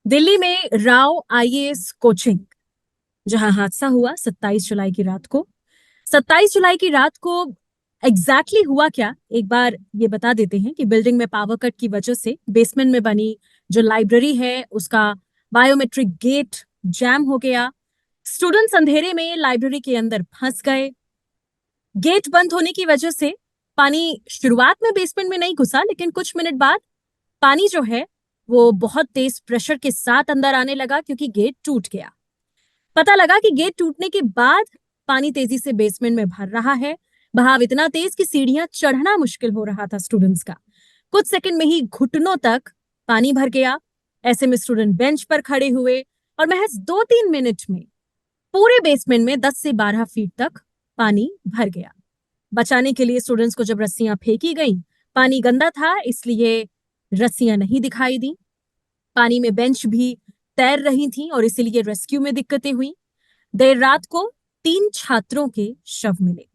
दिल्ली में Rao IAS coaching, जहां हादसा हुआ 27 जुलाई की रात को। 27 जुलाई की रात को एग्जैक्टली हुआ क्या, एक बार ये बता देते हैं कि बिल्डिंग में पावर कट की वजह से बेसमेंट में बनी जो लाइब्रेरी है उसका बायोमेट्रिक गेट जैम हो गया। स्टूडेंट्स अंधेरे में लाइब्रेरी के अंदर फंस गए। गेट बंद होने की वजह से पानी शुरुआत में बेसमेंट में नहीं घुसा, लेकिन कुछ मिनट बाद पानी जो है वो बहुत तेज प्रेशर के साथ अंदर आने लगा क्योंकि गेट टूट गया। पता लगा कि गेट टूटने के बाद पानी तेजी से बेसमेंट में भर रहा है। बहाव इतना तेज कि सीढ़ियां चढ़ना मुश्किल हो रहा था स्टूडेंट्स का। कुछ सेकंड में ही घुटनों तक पानी भर गया। ऐसे में स्टूडेंट बेंच पर खड़े हुए और महज 2-3 मिनट में पूरे बेसमेंट में 10 से 12 फीट तक पानी भर गया। बचाने के लिए स्टूडेंट्स को जब रस्सियां फेंकी गई, पानी गंदा था इसलिए रस्सियां नहीं दिखाई दी। पानी में बेंच भी तैर रही थी और इसीलिए रेस्क्यू में दिक्कतें हुई। देर रात को 3 छात्रों के शव मिले।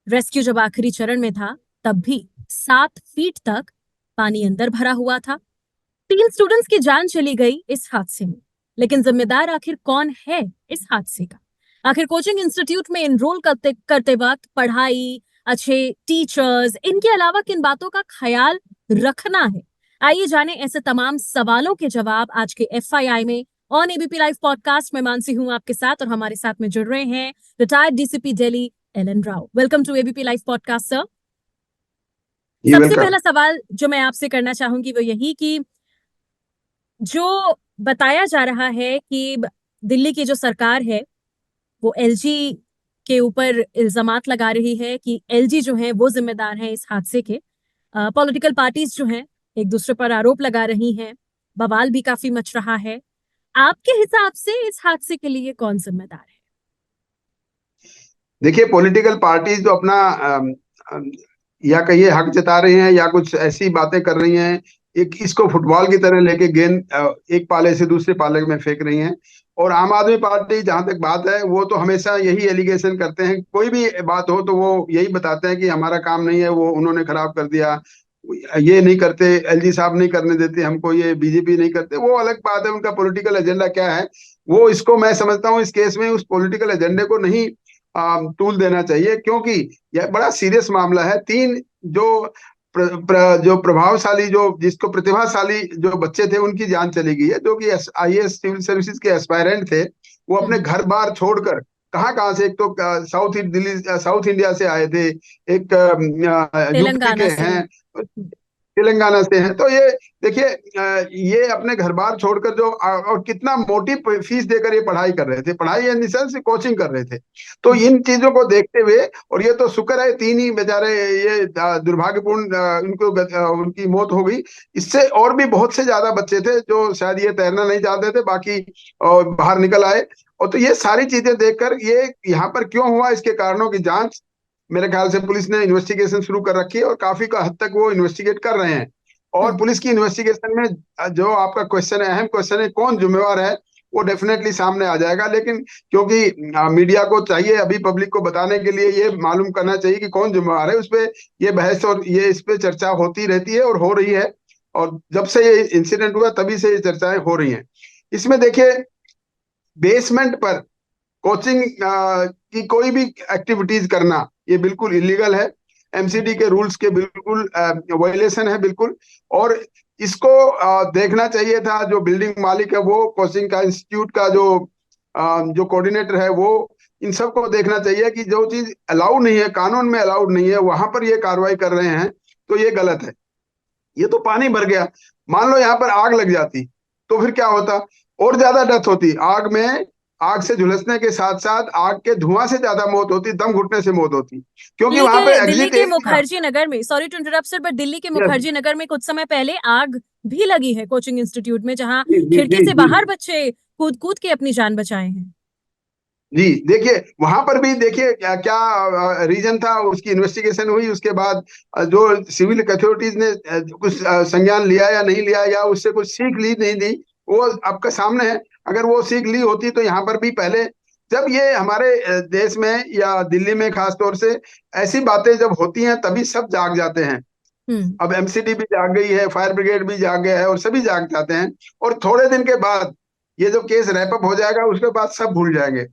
रेस्क्यू जब आखिरी चरण में था तब भी 7 फीट तक पानी अंदर भरा हुआ था। 3 स्टूडेंट्स की जान चली गई इस हादसे में। लेकिन जिम्मेदार आखिर कौन है इस हादसे का? आखिर कोचिंग इंस्टीट्यूट में एनरोल करते करते वक्त पढ़ाई, अच्छे टीचर्स, इनके अलावा किन बातों का ख्याल रखना है? आइए जाने ऐसे तमाम सवालों के जवाब आज के एफआईआई में। ऑन एबीपी लाइव पॉडकास्ट में मानसी हूं आपके साथ और हमारे साथ में जुड़ रहे हैं retired DCP Delhi L N Rao. Welcome to ABP live podcast sir. जी सबसे वेलकम। पहला सवाल जो मैं आपसे करना चाहूंगी वो यही कि जो बताया जा रहा है कि दिल्ली की जो सरकार है वो एलजी के ऊपर इल्जामात लगा रही है कि एलजी जो है वो जिम्मेदार है इस हादसे के। पॉलिटिकल पार्टीज जो हैं एक दूसरे पर आरोप लगा रही हैं। बवाल भी काफी मच रहा है। आपके हिसाब से इस हादसे के लिए कौन जिम्मेदार है? देखिए, पॉलिटिकल पार्टीज तो अपना या कहिए हक जता रही हैं या कुछ ऐसी बातें कर रही हैं। एक इसको फुटबॉल की तरह लेके गेंद एक पाले से दूसरे पाले में फेंक रही हैं। और आम आदमी पार्टी, जहां तक बात है, वो तो हमेशा यही एलिगेशन करते हैं। कोई भी बात हो तो वो यही बताते हैं कि हमारा काम नहीं है, वो उन्होंने खराब कर दिया, ये नहीं करते, एलजी साहब नहीं करने देते हमको, ये बीजेपी नहीं करते। वो अलग बात है, उनका पॉलिटिकल एजेंडा क्या है। वो इसको मैं समझता हूँ इस केस में उस पॉलिटिकल एजेंडे को नहीं टूल देना चाहिए, क्योंकि यह बड़ा सीरियस मामला है। तीन जो प्रभावशाली, जो जिसको प्रतिभाशाली जो बच्चे थे, उनकी जान चली गई है, जो कि आईएएस सिविल सर्विसेज के एस्पायरेंट थे। वो अपने हम्म। घर बार छोड़कर कहाँ कहाँ से, एक तो साउथ इंडिया से आए थे, एक यूपी तेलंगाना के से। हैं, तेलंगाना से हैं। तो ये देखिए, ये अपने घर बार छोड़कर जो और कितना मोटी फीस देकर ये पढ़ाई कर रहे थे, पढ़ाई इन सेंस कोचिंग कर रहे थे। तो इन चीजों को देखते हुए, और ये तो शुक्र है तीन ही बेचारे, ये दुर्भाग्यपूर्ण उनको उनकी मौत हो गई। इससे और भी बहुत से ज्यादा बच्चे थे जो शायद ये तैरना नहीं जानते थे, बाकी बाहर निकल आए। और तो ये सारी चीजें देखकर, ये यहाँ पर क्यों हुआ, इसके कारणों की जांच मेरे ख्याल से पुलिस ने इन्वेस्टिगेशन शुरू कर रखी है, और काफी का हद तक वो इन्वेस्टिगेट कर रहे हैं। और हम्म। पुलिस की इन्वेस्टिगेशन में जो आपका क्वेश्चन है, अहम क्वेश्चन है, कौन जिम्मेवार है, वो डेफिनेटली सामने आ जाएगा। लेकिन क्योंकि मीडिया को चाहिए अभी पब्लिक को बताने के लिए, ये मालूम करना चाहिए कि कौन जिम्मेवार है, उस पर ये बहस और ये इस पे चर्चा होती रहती है और हो रही है। और जब से ये इंसिडेंट हुआ तभी से ये चर्चाएं हो रही हैं। इसमें देखिए, बेसमेंट पर कोचिंग की कोई भी एक्टिविटीज करना ये बिल्कुल इलीगल है। एमसीडी के रूल्स के बिल्कुल वायलेशन है, बिल्कुल। और इसको देखना चाहिए था जो बिल्डिंग मालिक है, वो कोचिंग का इंस्टीट्यूट का जो कोऑर्डिनेटर है, वो इन सबको देखना चाहिए कि जो चीज अलाउ नहीं है, कानून में अलाउड नहीं है, वहां पर ये कार्रवाई कर रहे हैं, तो ये गलत है। ये तो पानी भर गया, मान लो यहाँ पर आग लग जाती तो फिर क्या होता? और ज्यादा डेथ होती आग में। आग से झुलसने के साथ साथ आग के धुआं से ज्यादा मौत होती, दम घुटने से मौत होती, क्योंकि वहां पे दिल्ली एग्जिट के एक ही था। मुखर्जी नगर में, sorry to interrupt sir, but Delhi के यस। मुखर्जी नगर में कुछ समय पहले आग भी लगी है कोचिंग इंस्टीट्यूट में, जहां जी जी खिड़की जी से जी। बाहर बच्चे कूद कूद के अपनी जान बचाए हैं। जी देखिए, वहां पर भी देखिए क्या क्या रीजन था, उसकी इन्वेस्टिगेशन हुई। उसके बाद जो सिविल अथॉरिटीज ने कुछ संज्ञान लिया या नहीं लिया, या उससे कुछ सीख ली नहीं दी, वो आपका सामने है। अगर वो सीख ली होती तो यहाँ पर भी पहले, जब ये हमारे देश में या दिल्ली में खास तौर से ऐसी बातें जब होती हैं, तभी सब जाग जाते हैं। अब एमसीडी भी जाग गई है, फायर ब्रिगेड भी जाग गया है और सभी जाग जाते हैं। और थोड़े दिन के बाद ये जो केस रैप अप हो जाएगा, उसके बाद सब भूल जाएंगे।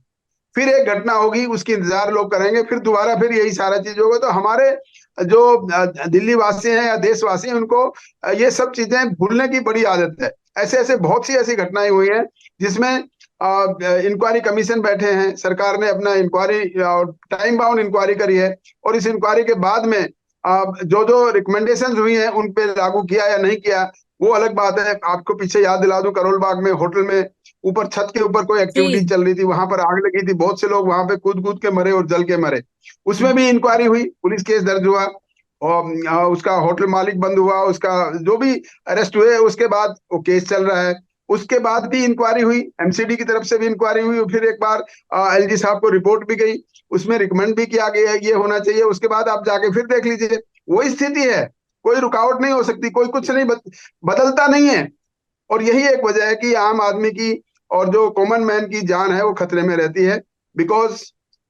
फिर एक घटना होगी, उसकी इंतजार लोग करेंगे, फिर दोबारा फिर यही सारा चीज होगा। तो हमारे जो दिल्ली वासी हैं या देशवासी हैं, उनको ये सब चीजें भूलने की बड़ी आदत है। ऐसे ऐसे बहुत सी ऐसी घटनाएं हुई हैं जिसमें इंक्वायरी कमीशन बैठे हैं, सरकार ने अपना इंक्वायरी टाइम बाउंड इंक्वायरी करी है, और इस इंक्वायरी के बाद में जो जो रिकमेंडेशन हुई हैं उन पे लागू किया या नहीं किया, वो अलग बात है। आपको पीछे याद दिला दूं, करोल बाग में होटल में ऊपर छत के ऊपर कोई एक्टिविटी जी। चल रही थी, वहां पर आग लगी थी, बहुत से लोग वहां पे कूद कूद के मरे और जल के मरे। उसमें भी इंक्वायरी हुई, पुलिस केस दर्ज हुआ, और उसका होटल मालिक बंद हुआ, उसका जो भी अरेस्ट हुए, उसके बाद वो केस चल रहा है। उसके बाद भी इंक्वायरी हुई, एमसीडी की तरफ से भी इंक्वायरी हुई, और फिर एक बार एलजी साहब को रिपोर्ट भी गई, उसमें रिकमेंड भी किया गया ये होना चाहिए। उसके बाद आप जाके फिर देख लीजिए, वही स्थिति है, कोई रुकावट नहीं हो सकती, कोई कुछ नहीं बदलता नहीं है। और यही एक वजह है कि आम आदमी की और जो कॉमन मैन की जान है वो खतरे में रहती है। बिकॉज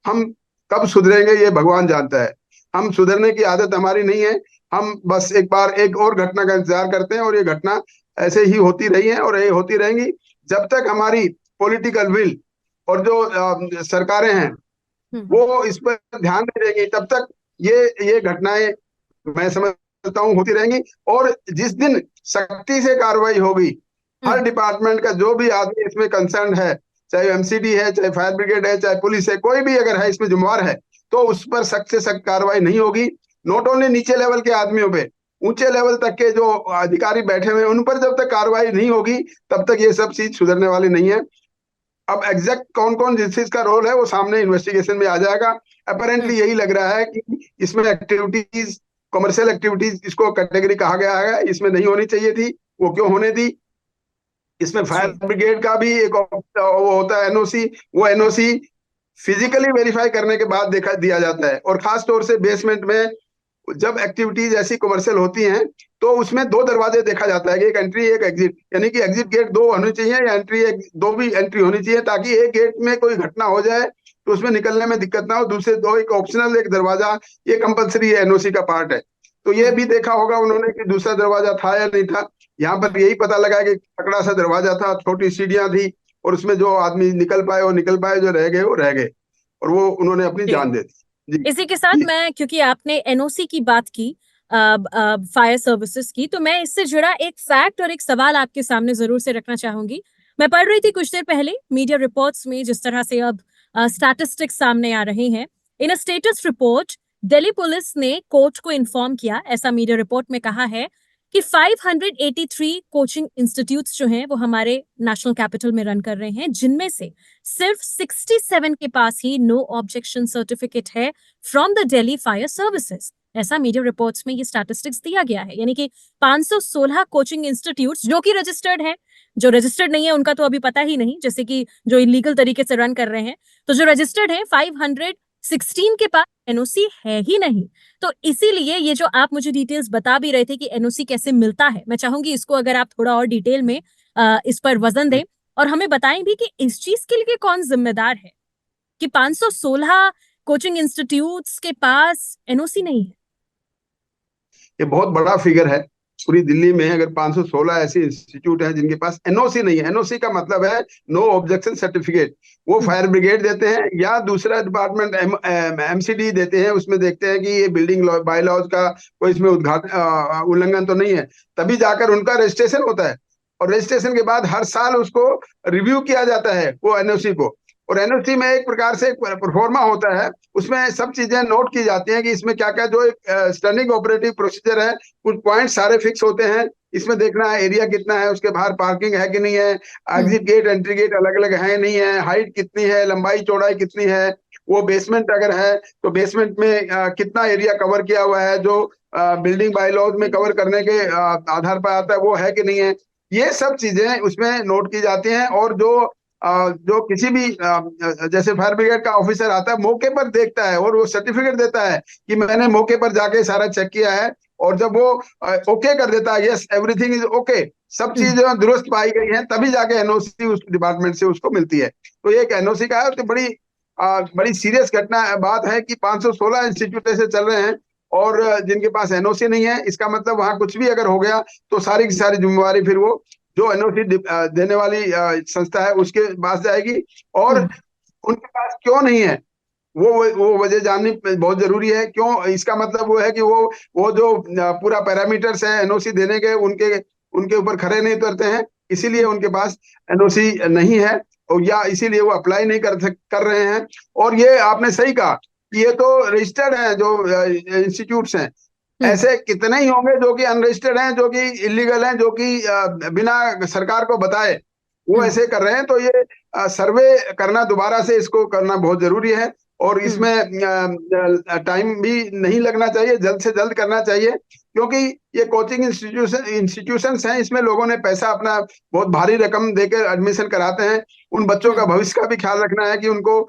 हम कब सुधरेंगे ये भगवान जानता है। हम सुधरने की आदत हमारी नहीं है। हम बस एक बार एक और घटना का इंतजार करते हैं, और ये घटना ऐसे ही होती रही है और ये होती रहेंगी जब तक हमारी पॉलिटिकल विल और जो सरकारें हैं वो इस पर ध्यान नहीं देंगी, तब तक ये घटनाएं, मैं समझता हूँ, होती रहेंगी। और जिस दिन सख्ती से कार्रवाई होगी, हर डिपार्टमेंट का जो भी आदमी इसमें कंसर्न है, चाहे एमसीडी है, चाहे फायर ब्रिगेड है, चाहे पुलिस है, कोई भी अगर है इसमें जिम्मेवार है, तो उस पर सख्त से सख्त कार्रवाई नहीं होगी। नॉट ओनली नीचे लेवल के आदमियों पे, ऊंचे लेवल तक के जो अधिकारी बैठे हुए हैं उन पर जब तक कार्रवाई नहीं होगी, तब तक ये सब चीज सुधरने वाली नहीं है। अब एग्जैक्ट कौन कौन जिस चीज का रोल है वो सामने इन्वेस्टिगेशन में आ जाएगा। अपेरेंटली यही लग रहा है कि इसमें एक्टिविटीज, कमर्शियल एक्टिविटीज इसको कैटेगरी कहा गया है, इसमें नहीं होनी चाहिए थी, वो क्यों होने दी। इसमें फायर जी। ब्रिगेड का भी एक वो होता है एनओसी, वो एनओसी फिजिकली वेरीफाई करने के बाद देखा दिया जाता है। और खास तौर से बेसमेंट में जब एक्टिविटीज ऐसी कमर्शियल होती हैं, तो उसमें दो दरवाजे देखा जाता है कि एक एंट्री एक एग्जिट, यानी कि एग्जिट गेट दो होने चाहिए या एंट्री एक, दो भी एंट्री होनी चाहिए, ताकि एक गेट में कोई घटना हो जाए तो उसमें निकलने में दिक्कत ना हो। दूसरे दो एक ऑप्शनल एक दरवाजा, ये कंपलसरी है, एनओसी का पार्ट है। तो ये भी देखा होगा उन्होंने कि दूसरा दरवाजा था या नहीं था। यहाँ पर यही पता लगा कि तकड़ा सा दरवाजा था, छोटी सीढ़ियां थी, और उसमें जो आदमी निकल पाए वो निकल पाए, जो रह गए वो रह गए, और वो उन्होंने अपनी जी। जान दे दी। जी इसी के साथ जी मैं, क्योंकि आपने एनओसी की बात की, फायर सर्विसेज की, तो मैं इससे जुड़ा एक फैक्ट और एक सवाल आपके सामने जरूर से रखना चाहूंगी। मैं पढ़ रही थी कुछ देर पहले मीडिया रिपोर्ट्स में, जिस तरह से अब स्टैटिस्टिक्स सामने आ रहे हैं। In uh status report, Delhi police ने कोर्ट को इन्फॉर्म किया, ऐसा मीडिया रिपोर्ट में कहा है कि 583 कोचिंग इंस्टीट्यूट्स जो हैं वो हमारे नेशनल कैपिटल में रन कर रहे हैं, जिनमें से सिर्फ 67 के पास ही नो ऑब्जेक्शन सर्टिफिकेट है from the Delhi fire services. ऐसा मीडिया रिपोर्ट्स में ये स्टैटिस्टिक्स दिया गया है, यानी कि 516 कोचिंग इंस्टीट्यूट्स जो कि रजिस्टर्ड है, जो रजिस्टर्ड नहीं है उनका तो अभी पता ही नहीं, जैसे कि जो इलीगल तरीके से रन कर रहे हैं, तो जो रजिस्टर्ड है 516 के पास एनओसी है ही नहीं। तो इसीलिए ये जो आप मुझे डिटेल्स बता भी रहे थे कि एनओसी कैसे मिलता है, मैं चाहूंगी इसको अगर आप थोड़ा और डिटेल में इस पर वजन दें, और हमें बताएं भी कि इस चीज के लिए कौन जिम्मेदार है कि 516 कोचिंग इंस्टीट्यूट्स के पास एनओसी नहीं है। ये बहुत बड़ा फिगर है। पूरी दिल्ली में अगर 516 ऐसे इंस्टीट्यूट हैं जिनके पास एनओसी नहीं है, एनओसी का मतलब है नो ऑब्जेक्शन सर्टिफिकेट, वो फायर ब्रिगेड देते हैं या दूसरा डिपार्टमेंट एमसीडी देते हैं, उसमें देखते हैं कि ये बिल्डिंग बाय लॉज का कोई इसमें उद्घाटन उल्लंघन तो नहीं है, तभी जाकर उनका रजिस्ट्रेशन होता है। और रजिस्ट्रेशन के बाद हर साल उसको रिव्यू किया जाता है वो एनओसी को। और एनओसी में एक प्रकार से प्रोफार्मा होता है, उसमें सब चीजें नोट की जाती हैं कि इसमें क्या क्या, जो एक स्टैंडिंग ऑपरेटिव प्रोसीजर है, कुछ पॉइंट सारे फिक्स होते हैं। इसमें देखना है एरिया कितना है, उसके बाहर पार्किंग है कि नहीं है, एग्जिट गेट एंट्री गेट अलग अलग है नहीं है, हाइट कितनी है, लंबाई चौड़ाई कितनी है, वो बेसमेंट अगर है तो बेसमेंट में कितना एरिया कवर किया हुआ है, जो बिल्डिंग बाय लॉज में कवर करने के आधार पर आता है वो है कि नहीं है। ये सब चीजें उसमें नोट की जाती हैं। और जो किसी भी जैसे फायर ब्रिगेड का ऑफिसर आता है, मौके पर देखता है और वो सर्टिफिकेट देता है कि मैंने मौके पर जाके सारा चेक किया है। और जब वो ओके कर देता है, यस एवरीथिंग इज ओके, सब चीज दुरुस्त पाई गई है, तभी जाके एनओसी उस डिपार्टमेंट से उसको मिलती है। तो ये एक एनओसी का है, तो बड़ी बड़ी सीरियस घटना बात है कि 516 इंस्टीट्यूट ऐसे चल रहे हैं और जिनके पास एनओसी नहीं है, इसका मतलब वहां कुछ भी अगर हो गया तो सारी की सारी जिम्मेवारी फिर वो जो एनओसी देने वाली संस्था है उसके पास जाएगी। और उनके पास क्यों नहीं है वो वजह जाननी बहुत जरूरी है। क्यों, इसका मतलब वो है कि वो जो पूरा पैरामीटर्स है एनओसी देने के, उनके उनके ऊपर खरे नहीं उतरते हैं, इसीलिए उनके पास एनओसी नहीं है, और या इसीलिए वो अप्लाई नहीं कर रहे हैं। और ये आपने सही कहा कि ये तो रजिस्टर्ड हैं जो इंस्टीट्यूट्स हैं। ऐसे कितने ही होंगे जो कि अनरजिस्टर्ड हैं, जो कि इलीगल हैं, जो कि बिना सरकार को बताए वो ऐसे कर रहे हैं। तो ये सर्वे करना, दोबारा से इसको करना बहुत जरूरी है, और इसमें टाइम भी नहीं लगना चाहिए, जल्द से जल्द करना चाहिए। क्योंकि ये कोचिंग इंस्टीट्यूशंस हैं, इसमें लोगों ने पैसा अपना बहुत भारी रकम देकर एडमिशन कराते हैं। उन बच्चों का भविष्य का भी ख्याल रखना है कि उनको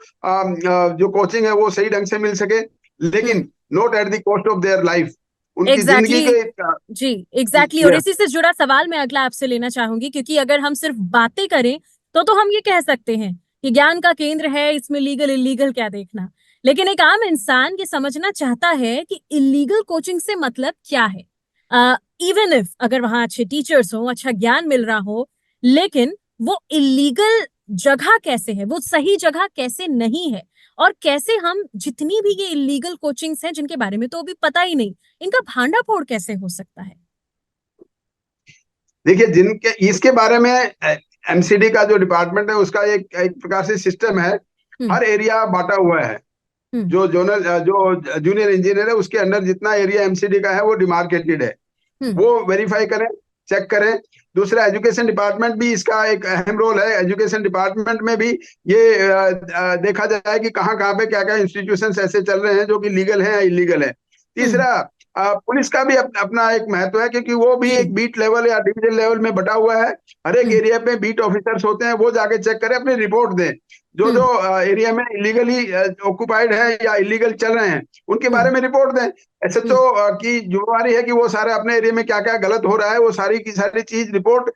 जो कोचिंग है वो सही ढंग से मिल सके, लेकिन not at the cost of their life, उनकी जिंदगी एग्जैक्टली के। जी, एग्जैक्टली। और इसी से जुड़ा सवाल मैं अगला आपसे लेना चाहूंगी, क्योंकि अगर हम सिर्फ बातें करें तो हम ये कह सकते हैं कि ज्ञान का केंद्र है, इसमें लीगल इलीगल क्या देखना। लेकिन एक आम इंसान ये समझना चाहता है कि इलीगल कोचिंग से मतलब क्या है। इवन इफ अगर वहां अच्छे टीचर्स हो, अच्छा ज्ञान मिल रहा हो, लेकिन वो इलीगल जगह कैसे है, वो सही जगह कैसे नहीं है, और कैसे हम जितनी भी ये इलीगल कोचिंग्स हैं जिनके बारे में तो अभी पता ही नहीं, इनका भांडा फोड़ कैसे हो सकता है। देखिए, जिनके इसके बारे में एमसीडी का जो डिपार्टमेंट है उसका एक प्रकार से सिस्टम है। हम्म। हर एरिया बांटा हुआ है। हम्म। जो जूनियर इंजीनियर है उसके अंडर जितना एरिया एमसीडी का है वो डिमार्केटेड है। हम्म। वो वेरीफाई करें, चेक करें। दूसरा, एजुकेशन डिपार्टमेंट भी इसका एक अहम रोल है। एजुकेशन डिपार्टमेंट में भी ये देखा जाए कि कहाँ कहाँ पे क्या क्या इंस्टीट्यूशंस ऐसे चल रहे हैं जो कि लीगल हैं या इलीगल है। हम्म। तीसरा, पुलिस का भी अपना एक महत्व है, क्योंकि वो भी जी। एक बीट लेवल या डिवीजन लेवल में बटा हुआ है। हर एक हम्म। एरिया पे बीट ऑफिसर्स होते हैं, वो जाके चेक करें, अपनी रिपोर्ट दें। जो हम्म। जो एरिया में इलीगली ऑक्युपाइड है या इलीगल चल रहे हैं उनके बारे हम्म। में रिपोर्ट दें। हम्म। एसएचओ की जिम्मेवारी है कि वो सारे अपने एरिया में क्या क्या गलत हो रहा है वो सारी की सारी चीज रिपोर्ट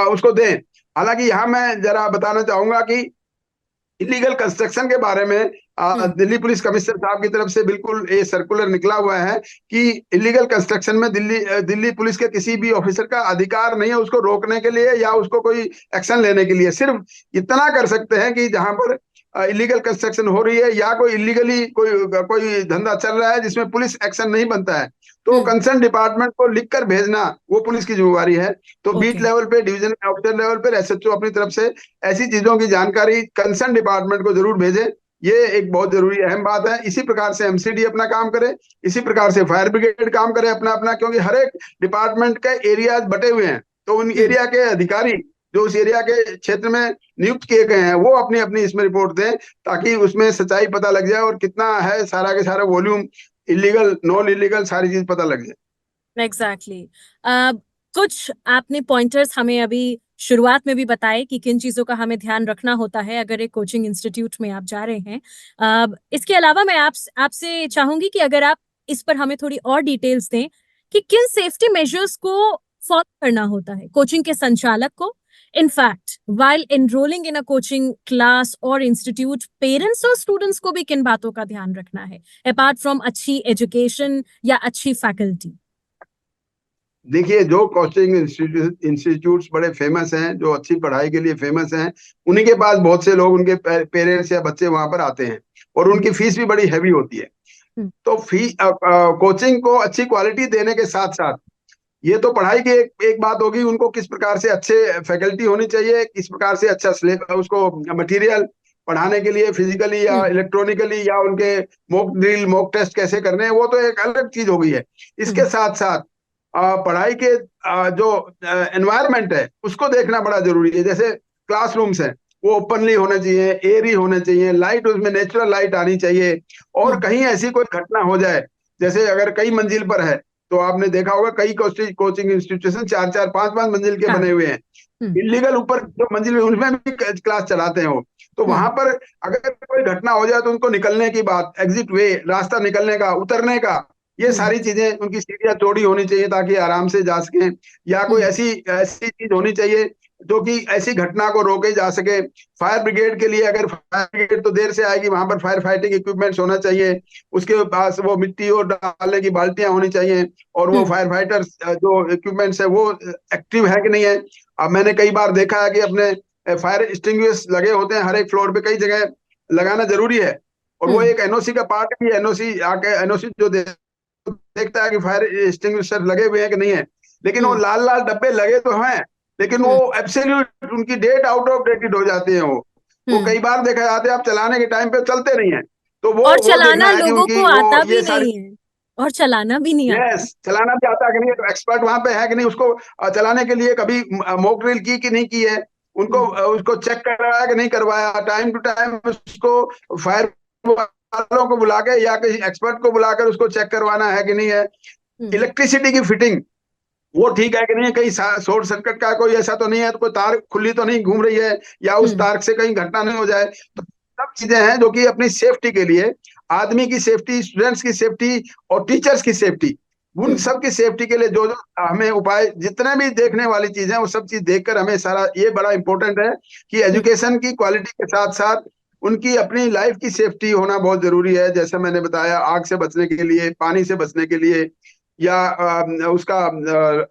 उसको दें। हालांकि यहाँ मैं जरा बताना चाहूंगा कि इलीगल कंस्ट्रक्शन के बारे में हम्म। दिल्ली पुलिस कमिश्नर साहब की तरफ से बिल्कुल ये सर्कुलर निकला हुआ है कि इलीगल कंस्ट्रक्शन में दिल्ली पुलिस के किसी भी ऑफिसर का अधिकार नहीं है उसको रोकने के लिए या उसको कोई एक्शन लेने के लिए। सिर्फ इतना कर सकते हैं कि जहां पर इलीगल कंस्ट्रक्शन हो रही है या कोई इलीगली कोई कोई धंधा चल रहा है जिसमें पुलिस एक्शन नहीं बनता है, तो हम्म। कंसर्न डिपार्टमेंट को लिखकर भेजना वो पुलिस की जिम्मेवारी है। तो बीट ओके। लेवल पे, डिवीजन ऑफिसर लेवल पे एसएचओ अपनी तरफ से ऐसी चीजों की जानकारी कंसर्न डिपार्टमेंट को जरूर भेजे। ये एक बहुत जरूरी अहम बात है। इसी प्रकार से एमसीडी अपना काम करे, इसी प्रकार से फायर ब्रिगेड काम करे अपना अपना, क्योंकि हर एक डिपार्टमेंट के एरियाज बटे हुए हैं। तो उन हम्म। एरिया के अधिकारी जो उस एरिया के क्षेत्र में नियुक्त किए गए हैं वो अपनी अपनी इसमें रिपोर्ट दें, ताकि उसमें सच्चाई पता लग जाए और कितना है सारा के सारा वॉल्यूम, इलीगल नॉन इलीगल, सारी चीज पता लग जाए। एग्जैक्टली। कुछ आपने पॉइंटर्स हमें अभी शुरुआत में भी बताए कि किन चीजों का हमें ध्यान रखना होता है अगर एक कोचिंग इंस्टीट्यूट में आप जा रहे हैं। इसके अलावा मैं आपसे चाहूंगी कि अगर आप इस पर हमें थोड़ी और डिटेल्स दें कि किन सेफ्टी मेजर्स को फॉलो करना होता है कोचिंग के संचालक को। In fact while enrolling in a coaching class or institute, parents और स्टूडेंट्स को भी किन बातों का ध्यान रखना है अपार्ट फ्रॉम अच्छी एजुकेशन या अच्छी फैकल्टी। देखिए, जो कोचिंग इंस्टीट्यूट्स बड़े फेमस हैं, जो अच्छी पढ़ाई के लिए फेमस हैं, उन्हीं के पास बहुत से लोग, उनके पेरेंट्स या बच्चे वहां पर आते हैं, और उनकी फीस भी बड़ी हैवी होती है। तो कोचिंग को अच्छी क्वालिटी देने के साथ साथ ये तो पढ़ाई की एक बात होगी, उनको किस प्रकार से अच्छे फैकल्टी होनी चाहिए, किस प्रकार से अच्छा उसको मटेरियल पढ़ाने के लिए फिजिकली या इलेक्ट्रॉनिकली, या उनके मॉक ड्रिल मॉक टेस्ट कैसे करने हैं, वो तो एक अलग चीज हो गई है। इसके साथ साथ पढ़ाई के जो एनवायरनमेंट है उसको देखना बड़ा जरूरी है। जैसे क्लासरूम्स हैं, वो ओपनली होने चाहिए, एयरी होने चाहिए, लाइट उसमें नेचुरल लाइट आनी चाहिए। और कहीं ऐसी कोई घटना हो जाए, जैसे अगर कई मंजिल पर है, तो आपने देखा होगा कई कोचिंग इंस्टीट्यूशन चार चार पांच पांच मंजिल के हाँ। बने हुए हैं, इलीगल ऊपर जो मंजिल में उनमें भी क्लास चलाते हैं वो। तो वहां पर अगर कोई घटना हो जाए तो उनको निकलने की बात, एग्जिट वे, रास्ता निकलने का, उतरने का, ये सारी चीजें, उनकी सीढ़ियां चौड़ी होनी चाहिए ताकि आराम से जा सकें। या कोई ऐसी ऐसी चीज होनी चाहिए जो कि ऐसी घटना को रोके जा सके। फायर ब्रिगेड के लिए, अगर फायर ब्रिगेड तो देर से आएगी, वहां पर फायर फाइटिंग इक्विपमेंट्स होना चाहिए, उसके पास वो मिट्टी और डालने की बाल्टियां होनी चाहिए, और वो हम्म। फायर फाइटर्स जो इक्विपमेंट्स है वो एक्टिव है कि नहीं है। अब मैंने कई बार देखा है कि अपने फायर एक्सटिंग्विश लगे होते हैं हर एक फ्लोर पे, कई जगह लगाना जरूरी है, और वो हम्म। एक एनओसी का पार्ट है। एनओसी आके एनओसी जो देखता है कि फायर एक्सटिंग्विशर लगे हुए हैं कि नहीं है, लेकिन वो हम्म। लाल लाल डब्बे लगे तो हैं, लेकिन वो हम्म। एब्सोल्यूट उनकी डेट आउट ऑफ डेटेड हो जाती है। वो हम्म। कई बार देखा जाते हैं, आप चलाने के टाइम पे चलते नहीं है। तो और वो देखना चलाना है कि लोगों को उनकी वो आता भी ये सारी, नहीं है, और चलाना भी नहीं आता। यस, चलाना भी आता है कि नहीं, तो एक्सपर्ट वहां पे है कि नहीं, उसको चलाने के लिए कभी मॉक ड्रिल की कि नहीं की है, उनको हम्म। उसको चेक करवाया कि नहीं करवाया, टाइम टू टाइम उसको फायर वालों को बुला के या किसी एक्सपर्ट को बुलाकर उसको चेक करवाना है कि नहीं है। हम्म। इलेक्ट्रिसिटी की फिटिंग वो ठीक है कि नहीं, कहीं शॉर्ट सर्किट का कोई ऐसा तो नहीं है, तो कोई तार खुली तो नहीं घूम रही है, या उस हम्म। तार से कहीं घटना नहीं हो जाए। तो सब चीजें हैं जो कि अपनी सेफ्टी के लिए, आदमी की सेफ्टी, स्टूडेंट्स की सेफ्टी और टीचर्स की सेफ्टी, उन हम्म। सब की सेफ्टी के लिए जो जो हमें उपाय, जितने भी देखने वाली चीजें हैं, वो सब चीज देखकर हमें सारा, ये बड़ा इंपॉर्टेंट है कि हम्म। एजुकेशन की क्वालिटी के साथ साथ उनकी अपनी लाइफ की सेफ्टी होना बहुत जरूरी है। जैसे मैंने बताया, आग से बचने के लिए, पानी से बचने के लिए, या उसका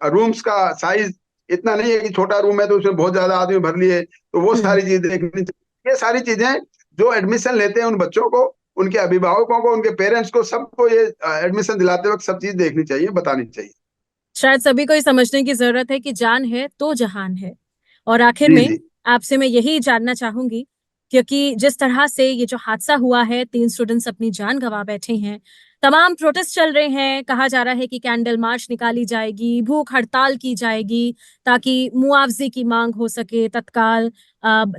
रूम्स का साइज इतना नहीं है कि छोटा रूम है तो उसमें बहुत ज्यादा आदमी भर लिए, तो वो हम्म। सारी चीज देखनी चाहिए। ये सारी चीजें जो एडमिशन लेते हैं उन बच्चों को, उनके अभिभावकों को, उनके पेरेंट्स को, सबको ये एडमिशन दिलाते वक्त सब चीज देखनी चाहिए, बतानी चाहिए। शायद सभी को ये समझने की जरूरत है कि जान है तो जहान है। और आखिर जी में जी। आपसे मैं यही जानना चाहूंगी, क्योंकि जिस तरह से ये जो हादसा हुआ है, 3 स्टूडेंट्स अपनी जान गंवा बैठे हैं, तमाम प्रोटेस्ट चल रहे हैं, कहा जा रहा है कि कैंडल मार्च निकाली जाएगी, भूख हड़ताल की जाएगी, ताकि मुआवजे की मांग हो सके तत्काल।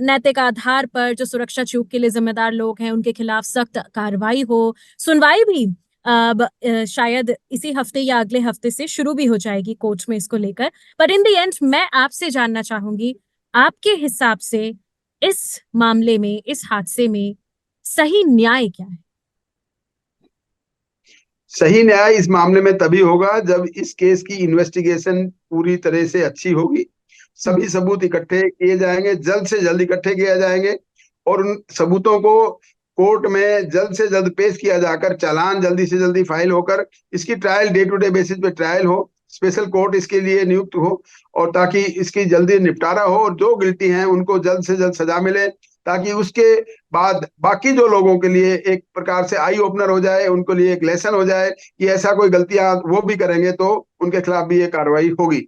नैतिक आधार पर जो सुरक्षा चूक के लिए जिम्मेदार लोग हैं उनके खिलाफ सख्त कार्रवाई हो। सुनवाई भी अब शायद इसी हफ्ते या अगले हफ्ते से शुरू भी हो जाएगी कोर्ट में इसको लेकर। पर इन द एंड मैं आपसे जानना चाहूंगी, आपके हिसाब से इस मामले में, इस हादसे में सही न्याय क्या है? सही न्याय इस मामले में तभी होगा जब इस केस की इन्वेस्टिगेशन पूरी तरह से अच्छी होगी, हम्म। सभी सबूत इकट्ठे किए जाएंगे, जल्द से जल्द इकट्ठे किए जाएंगे, और उन सबूतों को कोर्ट में जल्द से जल्द पेश किया जाकर, चालान जल्दी से जल्दी फाइल होकर इसकी trial day to day basis पे ट्रायल हो, स्पेशल कोर्ट इसके लिए नियुक्त हो, और ताकि इसकी जल्दी निपटारा हो, और जो गिल्टी हैं उनको जल्द से जल्द सजा मिले, ताकि उसके बाद बाकी जो लोगों के लिए एक प्रकार से आई ओपनर हो जाए, उनके लिए एक लेसन हो जाए कि ऐसा कोई गलतियां वो भी करेंगे तो उनके खिलाफ भी ये कार्रवाई होगी।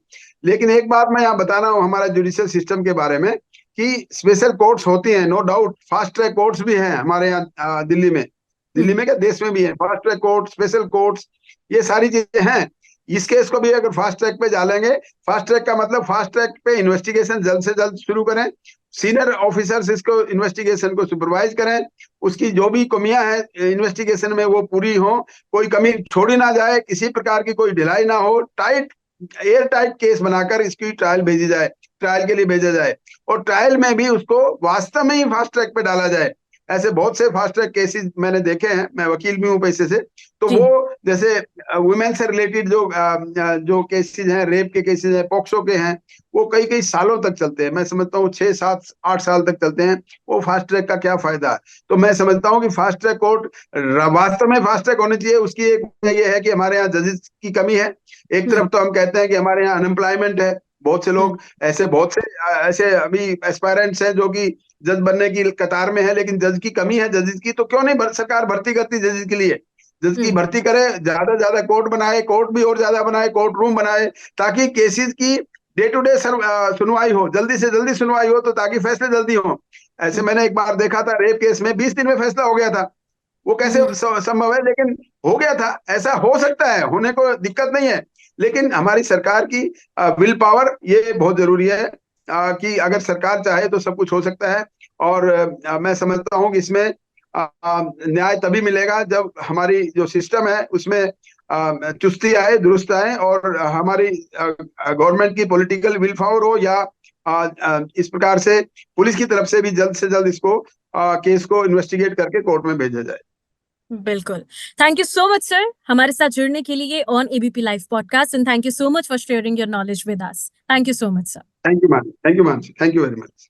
लेकिन एक बात मैं यहाँ बताना हूँ हमारा जुडिशियल सिस्टम के बारे में, कि स्पेशल कोर्ट्स होती हैं, no doubt, fast track courts भी हैं हमारे यहाँ दिल्ली में। दिल्ली हम्म। में क्या, देश में भी है fast track court, special courts, ये सारी चीजें हैं। इस केस को भी अगर फास्ट ट्रैक पे डालेंगे, फास्ट ट्रैक का मतलब फास्ट ट्रैक पे इन्वेस्टिगेशन जल्द से जल्द शुरू करें, सीनियर ऑफिसर्स इसको इन्वेस्टिगेशन को सुपरवाइज करें, उसकी जो भी कमियां हैं इन्वेस्टिगेशन में वो पूरी हो, कोई कमी छोड़ी ना जाए, किसी प्रकार की कोई ढिलाई ना हो, टाइट, एयर टाइट केस बनाकर इसकी ट्रायल भेजी जाए, ट्रायल के लिए भेजा जाए, और ट्रायल में भी उसको वास्तव में ही फास्ट ट्रैक पे डाला जाए। ऐसे बहुत से फास्ट ट्रैक केसेस मैंने देखे हैं, मैं वकील भी हूँ पैसे से, तो जी। वो जैसे वुमेन से रिलेटेड जो जो केसेस हैं, रेप के केसेस हैं, पॉक्सो के हैं, वो कई कई सालों तक चलते हैं। मैं समझता हूँ 6 7 8 साल तक चलते हैं। वो फास्ट ट्रैक का क्या फायदा है? तो मैं समझता हूँ कि फास्ट ट्रैक कोर्ट वास्तव में फास्ट ट्रैक होनी चाहिए। उसकी एक वजह यह है कि हमारे यहाँ जजेस की कमी है। एक हम्म। तरफ तो हम कहते हैं कि हमारे यहाँ अनएम्प्लॉयमेंट है, बहुत से हम्म। लोग ऐसे, बहुत से ऐसे अभी एस्पायरेंट्स हैं जो कि जज बनने की कतार में है, लेकिन जज की कमी है, जजेस की, तो क्यों नहीं सरकार भर्ती करती जजेस के लिए? जज की हम्म। भर्ती करे, ज्यादा ज्यादा कोर्ट बनाए, कोर्ट भी और ज्यादा बनाए, कोर्ट रूम बनाए, ताकि केसेस की डे टू डे सुनवाई हो, जल्दी से जल्दी सुनवाई हो, तो ताकि फैसले जल्दी हो। ऐसे हम्म। मैंने एक बार देखा था, रेप केस में 20 दिन में फैसला हो गया था। वो कैसे हम्म। संभव है? लेकिन हो गया था। ऐसा हो सकता है, होने को दिक्कत नहीं है, लेकिन हमारी सरकार की विल पावर ये बहुत जरूरी है, कि अगर सरकार चाहे तो सब कुछ हो सकता है। और मैं समझता हूँ कि इसमें न्याय तभी मिलेगा जब हमारी जो सिस्टम है उसमें चुस्ती आए, दुरुस्त आए, और हमारी गवर्नमेंट की पॉलिटिकल विल पावर हो, या इस प्रकार से पुलिस की तरफ से भी जल्द इसको केस को इन्वेस्टिगेट करके कोर्ट में भेजा जाए। बिल्कुल। Thank you so much sir हमारे साथ जुड़ने के लिए on ABP live podcast and thank you so much for sharing your knowledge with us. Thank you so much sir. Thank you ma'am, thank you ma'am, thank you very much.